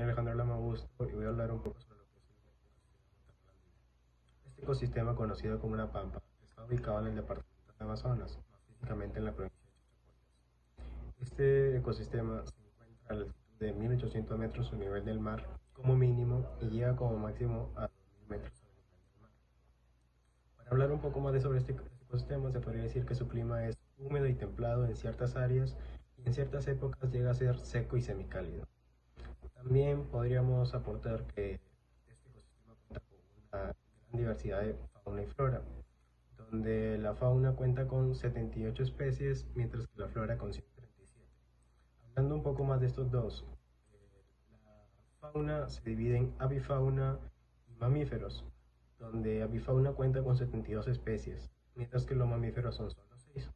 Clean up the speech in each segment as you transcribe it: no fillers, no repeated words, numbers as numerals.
Alejandro Lamagusto y voy a hablar un poco sobre lo que es el ecosistema montañoso. Este ecosistema, conocido como una pampa, está ubicado en el departamento de Amazonas, más físicamente en la provincia de Chachapoyas. Este ecosistema se encuentra a la altitud de 1800 metros sobre el nivel del mar como mínimo y llega como máximo a 2000 metros sobre el nivel del mar. Para hablar un poco más de sobre este ecosistema, se podría decir que su clima es húmedo y templado en ciertas áreas y en ciertas épocas llega a ser seco y semicálido. También podríamos aportar que este ecosistema cuenta con una gran diversidad de fauna y flora, donde la fauna cuenta con 78 especies, mientras que la flora con 137. Hablando un poco más de estos dos, la fauna se divide en avifauna y mamíferos, donde avifauna cuenta con 72 especies, mientras que los mamíferos son solo 6.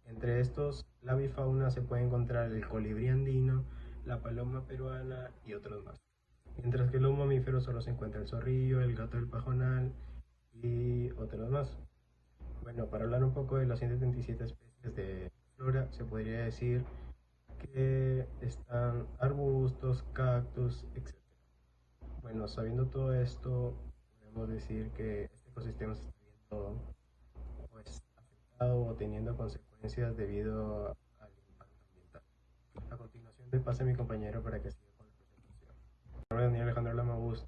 Entre estos, la avifauna se puede encontrar el colibrí andino, la paloma peruana y otros más. Mientras que los mamíferos solo se encuentra el zorrillo, el gato del pajonal y otros más. Bueno, para hablar un poco de las 177 especies de flora, se podría decir que están arbustos, cactus, etc. Bueno, sabiendo todo esto, podemos decir que este ecosistema se está viendo pues, afectado o teniendo consecuencias debido al impacto ambiental. A continuación, te paso a mi compañero para que siga con la presentación. Mi nombre es Daniel Alejandro Lamagusto.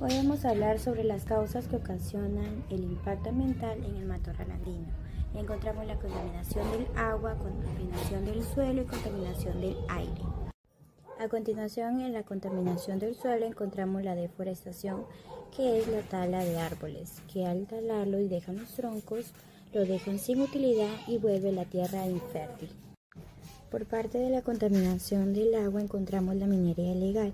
Hoy vamos a hablar sobre las causas que ocasionan el impacto ambiental en el matorral andino. Encontramos la contaminación del agua, contaminación del suelo y contaminación del aire. A continuación, en la contaminación del suelo encontramos la deforestación, que es la tala de árboles, que al talarlo y dejan los troncos, lo dejan sin utilidad y vuelve la tierra infértil. Por parte de la contaminación del agua encontramos la minería ilegal,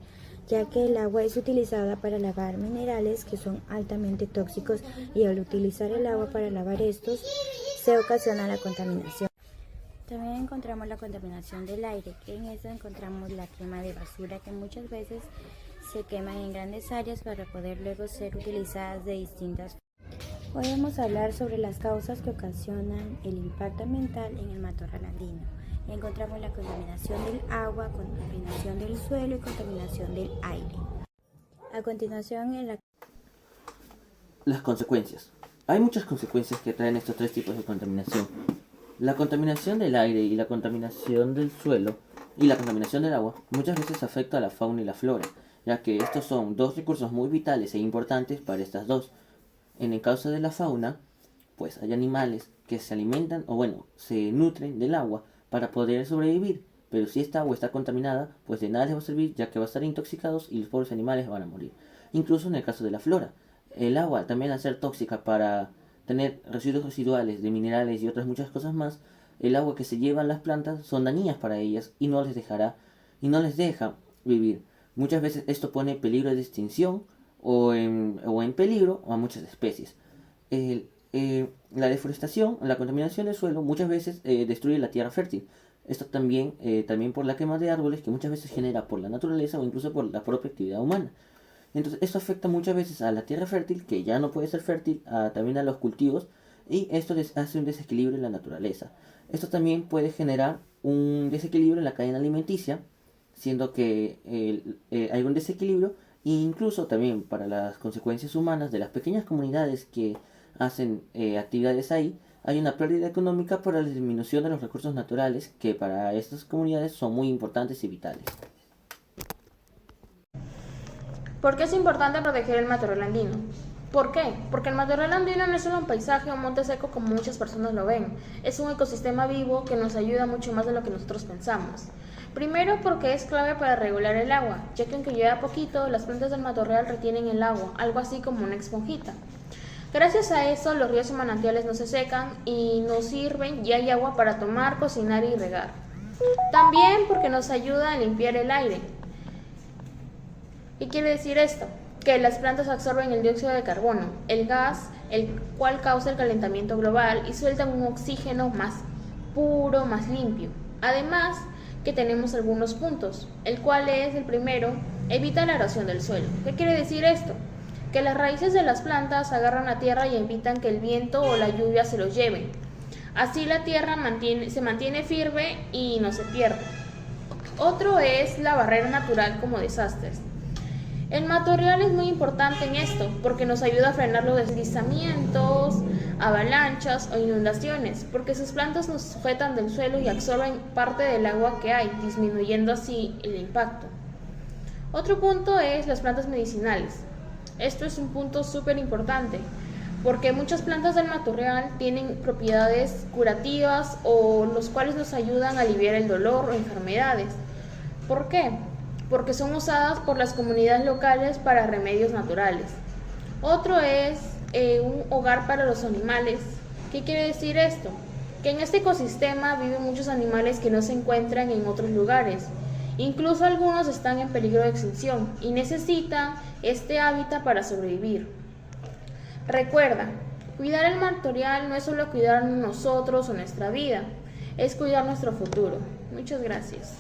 ya que el agua es utilizada para lavar minerales que son altamente tóxicos y al utilizar el agua para lavar estos se ocasiona la contaminación. También encontramos la contaminación del aire, que en esto encontramos la quema de basura que muchas veces se queman en grandes áreas para poder luego ser utilizadas de distintas formas. Hoy vamos a hablar sobre las causas que ocasionan el impacto ambiental en el matorral andino. Encontramos la contaminación del agua, contaminación del suelo y contaminación del aire. A continuación, Las consecuencias. Hay muchas consecuencias que traen estos tres tipos de contaminación. La contaminación del aire y la contaminación del suelo y la contaminación del agua muchas veces afecta a la fauna y la flora, ya que estos son dos recursos muy vitales e importantes para estas dos. En el caso de la fauna, pues hay animales que se alimentan se nutren del agua para poder sobrevivir, pero si esta agua está contaminada, pues de nada les va a servir, ya que va a estar intoxicados y los pobres animales van a morir. Incluso en el caso de la flora, el agua también al ser tóxica para tener residuos residuales de minerales y otras muchas cosas más, el agua que se llevan las plantas son dañinas para ellas y no les deja vivir. Muchas veces esto pone en peligro de extinción o en peligro a muchas especies. La deforestación, la contaminación del suelo muchas veces destruye la tierra fértil. Esto también por la quema de árboles que muchas veces genera por la naturaleza o incluso por la propia actividad humana. Entonces esto afecta muchas veces a la tierra fértil, que ya no puede ser fértil, también a los cultivos, y esto les hace un desequilibrio en la naturaleza. Esto también puede generar un desequilibrio en la cadena alimenticia, siendo que hay un desequilibrio, e incluso también para las consecuencias humanas de las pequeñas comunidades que hacen actividades ahí, hay una pérdida económica por la disminución de los recursos naturales que para estas comunidades son muy importantes y vitales. ¿Por qué es importante proteger el matorral andino? ¿Por qué? Porque el matorral andino no es solo un paisaje o un monte seco como muchas personas lo ven. Es un ecosistema vivo que nos ayuda mucho más de lo que nosotros pensamos. Primero porque es clave para regular el agua, ya que aunque llueva poquito, las plantas del matorral retienen el agua, algo así como una esponjita. Gracias a eso, los ríos y manantiales no se secan y nos sirven y hay agua para tomar, cocinar y regar. También porque nos ayuda a limpiar el aire. ¿Qué quiere decir esto? Que las plantas absorben el dióxido de carbono, el gas, el cual causa el calentamiento global y sueltan un oxígeno más puro, más limpio. Además, que tenemos algunos puntos, el cual es el primero, evita la erosión del suelo. ¿Qué quiere decir esto? Que las raíces de las plantas agarran la tierra y evitan que el viento o la lluvia se los lleven. Así la tierra se mantiene firme y no se pierde. Otro es la barrera natural como desastres. El matorral es muy importante en esto porque nos ayuda a frenar los deslizamientos, avalanchas o inundaciones, porque sus plantas nos sujetan del suelo y absorben parte del agua que hay, disminuyendo así el impacto. Otro punto es las plantas medicinales. Esto es un punto súper importante porque muchas plantas del matorral tienen propiedades curativas o los cuales nos ayudan a aliviar el dolor o enfermedades. ¿Por qué? Porque son usadas por las comunidades locales para remedios naturales. Otro es un hogar para los animales. ¿Qué quiere decir esto? Que en este ecosistema viven muchos animales que no se encuentran en otros lugares. Incluso algunos están en peligro de extinción y necesitan este hábitat para sobrevivir. Recuerda, cuidar el matorral no es solo cuidar nosotros o nuestra vida, es cuidar nuestro futuro. Muchas gracias.